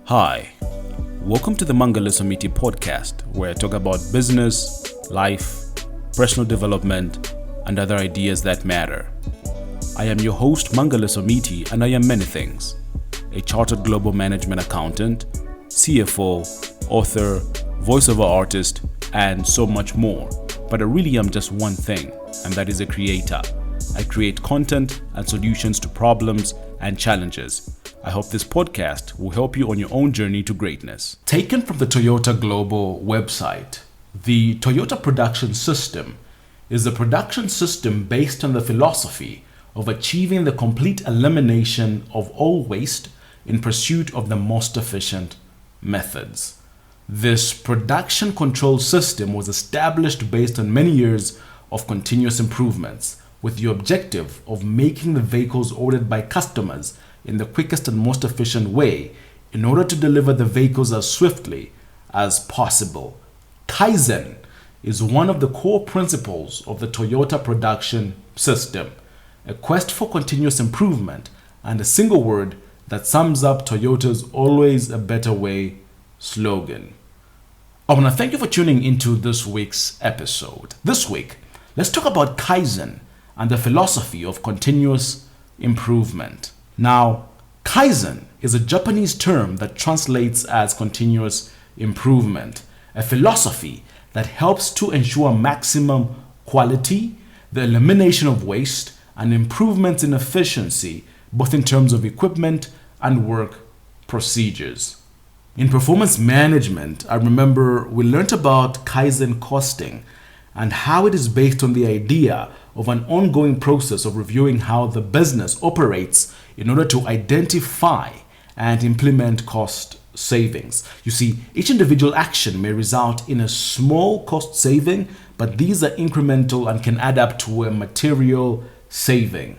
Hi, welcome to the Mangala Samiti podcast, where I talk about business, life, personal development, and other ideas that matter. I am your host, Mangala Samiti, and I am many things: a chartered global management accountant, CFO, author, voiceover artist, and so much more. But I really am just one thing, and that is a creator. I create content and solutions to problems and challenges. I hope this podcast will help you on your own journey to greatness. Taken from the Toyota Global website, the Toyota production system is a production system based on the philosophy of achieving the complete elimination of all waste in pursuit of the most efficient methods. This production control system was established based on many years of continuous improvements, with the objective of making the vehicles ordered by customers in the quickest and most efficient way in order to deliver the vehicles as swiftly as possible. Kaizen is one of the core principles of the Toyota production system, a quest for continuous improvement and a single word that sums up Toyota's "always a better way" slogan. I want to thank you for tuning into this week's episode. This week, let's talk about Kaizen and the philosophy of continuous improvement. Now, Kaizen is a Japanese term that translates as continuous improvement, a philosophy that helps to ensure maximum quality, the elimination of waste, and improvements in efficiency, both in terms of equipment and work procedures. In performance management, I remember we learned about Kaizen costing and how it is based on the idea of an ongoing process of reviewing how the business operates in order to identify and implement cost savings. You see, each individual action may result in a small cost saving, but these are incremental and can add up to a material saving.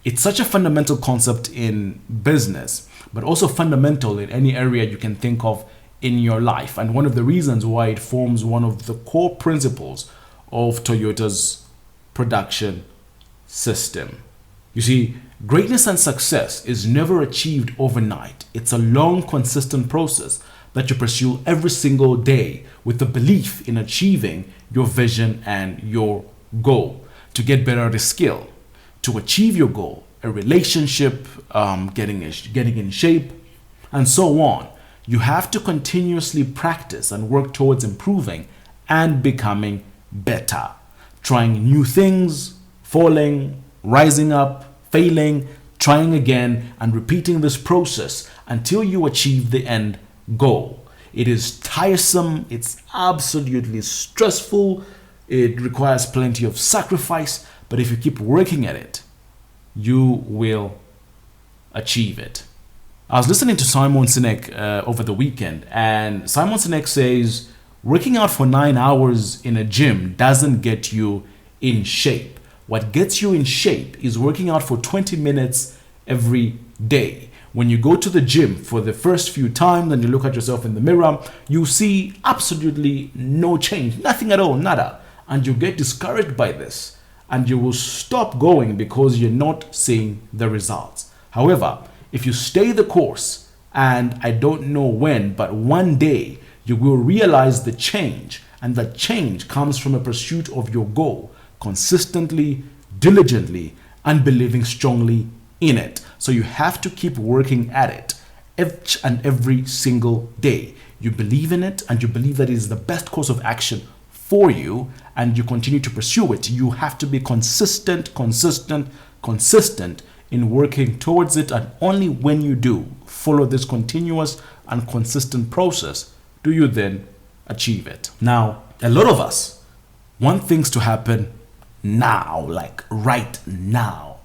It's such a fundamental concept in business, but also fundamental in any area you can think of in your life, and one of the reasons why it forms one of the core principles of Toyota's production system. You see, greatness and success is never achieved overnight. It's a long, consistent process that you pursue every single day with the belief in achieving your vision and your goal. To get better at a skill, to achieve your goal, a relationship, getting in shape, and so on. You have to continuously practice and work towards improving and becoming better, trying new things, falling, rising up, failing, trying again, and repeating this process until you achieve the end goal. It is tiresome, it's absolutely stressful, it requires plenty of sacrifice, but if you keep working at it, you will achieve it. I was listening to Simon Sinek over the weekend, and Simon Sinek says, working out for 9 hours in a gym doesn't get you in shape. What gets you in shape is working out for 20 minutes every day. When you go to the gym for the first few times and you look at yourself in the mirror, you see absolutely no change, nothing at all, nada. And you get discouraged by this and you will stop going because you're not seeing the results. However, if you stay the course, and I don't know when, but one day you will realize the change, and that change comes from a pursuit of your goal consistently, diligently, and believing strongly in it. So you have to keep working at it each and every single day. You believe in it, and you believe that it is the best course of action for you, and you continue to pursue it. You have to be consistent in working towards it, and only when you do follow this continuous and consistent process do you then achieve it. Now, a lot of us want things to happen now, like right now.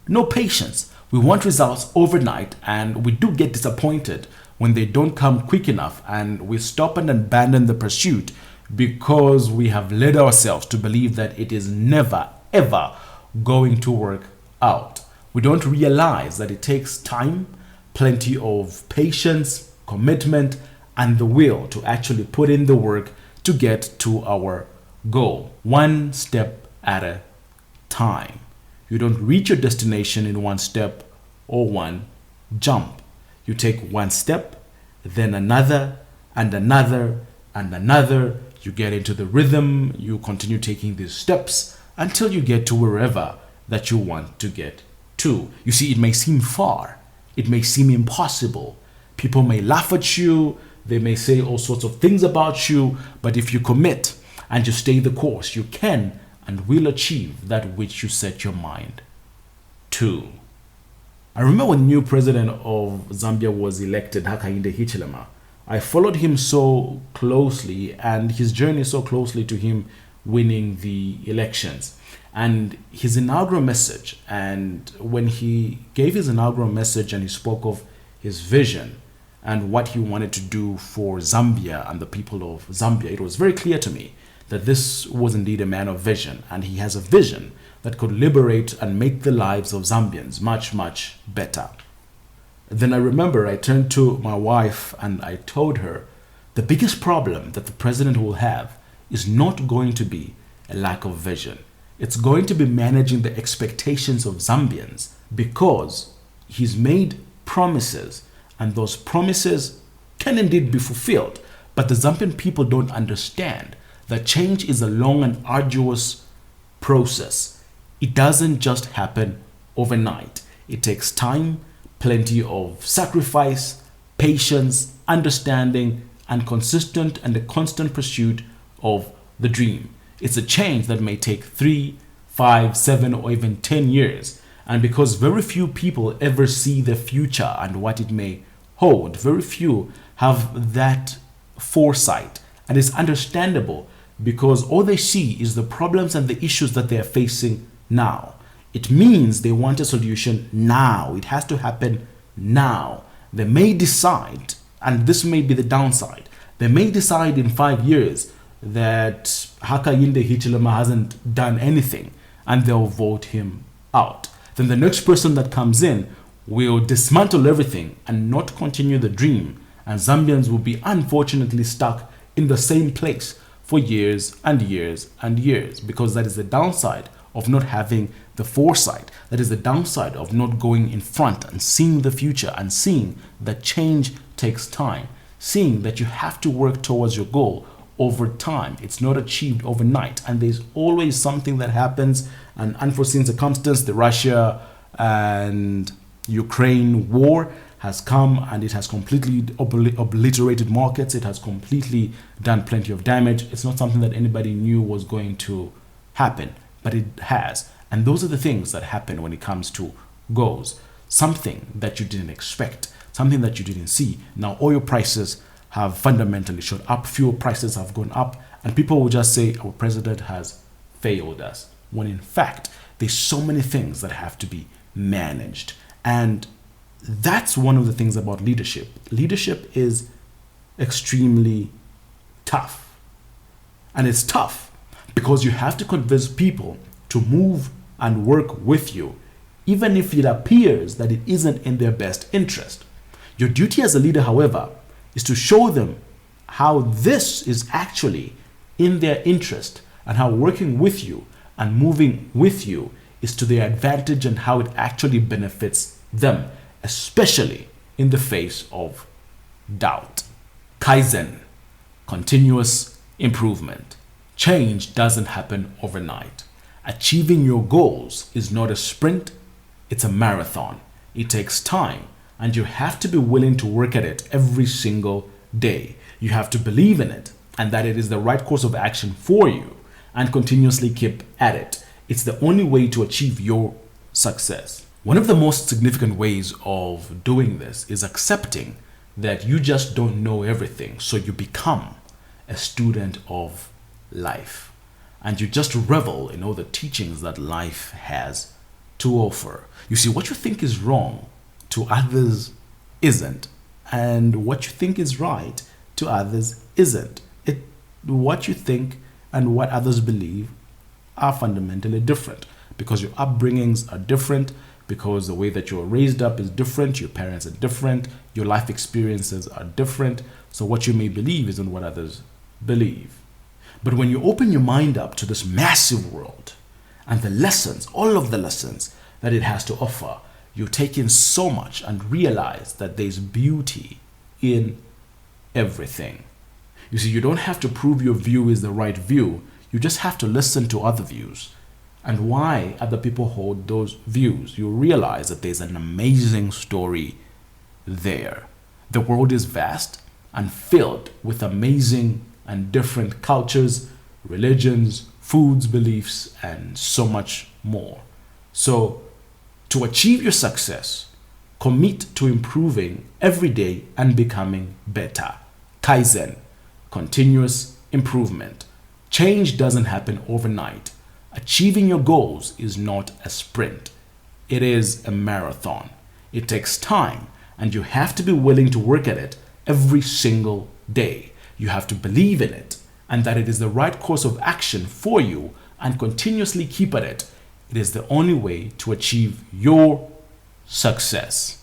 No patience. We want results overnight, and we do get disappointed when they don't come quick enough, and we stop and abandon the pursuit because we have led ourselves to believe that it is never, ever going to work out. We don't realize that it takes time, plenty of patience, commitment, and the will to actually put in the work to get to our goal. One step at a time. You don't reach your destination in one step or one jump. You take one step, then another, and another, and another. You get into the rhythm, you continue taking these steps until you get to wherever that you want to get to. You see, it may seem far, it may seem impossible. People may laugh at you, they may say all sorts of things about you, but if you commit and you stay the course, you can and will achieve that which you set your mind to. I remember when the new president of Zambia was elected, Hakainde Hichilema. I followed him so closely and his journey so closely to him winning the elections. And his inaugural message, and when he gave his inaugural message and he spoke of his vision and what he wanted to do for Zambia and the people of Zambia, it was very clear to me that this was indeed a man of vision, and he has a vision that could liberate and make the lives of Zambians much, much better. Then I remember I turned to my wife and I told her the biggest problem that the president will have is not going to be a lack of vision. It's going to be managing the expectations of Zambians, because he's made promises and those promises can indeed be fulfilled. But the Zambian people don't understand that change is a long and arduous process. It doesn't just happen overnight. It takes time, plenty of sacrifice, patience, understanding, and consistent and a constant pursuit of the dream. It's a change that may take 3, 5, 7, or even 10 years. And because very few people ever see the future and what it may hold, very few have that foresight. And it's understandable, because all they see is the problems and the issues that they are facing now. It means they want a solution now. It has to happen now. They may decide, and this may be the downside, they may decide in 5 years that Hakainde Hichilema hasn't done anything, and they'll vote him out. Then the next person that comes in will dismantle everything and not continue the dream, and Zambians will be unfortunately stuck in the same place for years and years and years, because that is the downside of not having the foresight. That is the downside of not going in front and seeing the future and seeing that change takes time, seeing that you have to work towards your goal over time. It's not achieved overnight, and there's always something that happens, an unforeseen circumstance. The Russia and Ukraine war has come and it has completely obliterated markets. It has completely done plenty of damage. It's not something that anybody knew was going to happen, but it has. And those are the things that happen when it comes to goals. Something that you didn't expect, something that you didn't see. Now oil prices have fundamentally shot up, fuel prices have gone up, and people will just say our president has failed us, when in fact there's so many things that have to be managed. And that's one of the things about leadership. Leadership is extremely tough. And it's tough because you have to convince people to move and work with you, even if it appears that it isn't in their best interest. Your duty as a leader, however, is to show them how this is actually in their interest, and how working with you and moving with you is to their advantage, and how it actually benefits them, especially in the face of doubt. Kaizen, continuous improvement. Change doesn't happen overnight. Achieving your goals is not a sprint, it's a marathon. It takes time, and you have to be willing to work at it every single day. You have to believe in it and that it is the right course of action for you, and continuously keep at it. It's the only way to achieve your success. One of the most significant ways of doing this is accepting that you just don't know everything, so you become a student of life, and you just revel in all the teachings that life has to offer. You see, what you think is wrong to others isn't, and what you think is right to others isn't. What you think and what others believe are fundamentally different, because your upbringings are different, because the way that you were raised up is different, your parents are different, your life experiences are different, so what you may believe isn't what others believe. But when you open your mind up to this massive world and the lessons, all of the lessons that it has to offer, you take in so much and realize that there's beauty in everything. You see, you don't have to prove your view is the right view. You just have to listen to other views and why other people hold those views. You realize that there's an amazing story there. The world is vast and filled with amazing and different cultures, religions, foods, beliefs, and so much more. So, to achieve your success, commit to improving every day and becoming better. Kaizen, continuous improvement. Change doesn't happen overnight. Achieving your goals is not a sprint. It is a marathon. It takes time, and you have to be willing to work at it every single day. You have to believe in it and that it is the right course of action for you and continuously keep at it. It is the only way to achieve your success.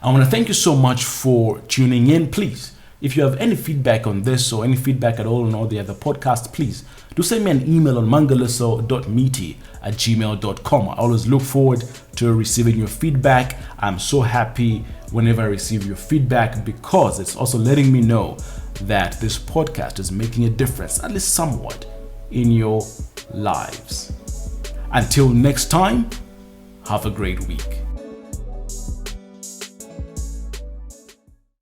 I want to thank you so much for tuning in. Please, if you have any feedback on this or any feedback at all on all the other podcasts, please do send me an email on mangaliso.meaty@gmail.com. I always look forward to receiving your feedback. I'm so happy whenever I receive your feedback because it's also letting me know that this podcast is making a difference, at least somewhat, in your lives. Until next time, have a great week.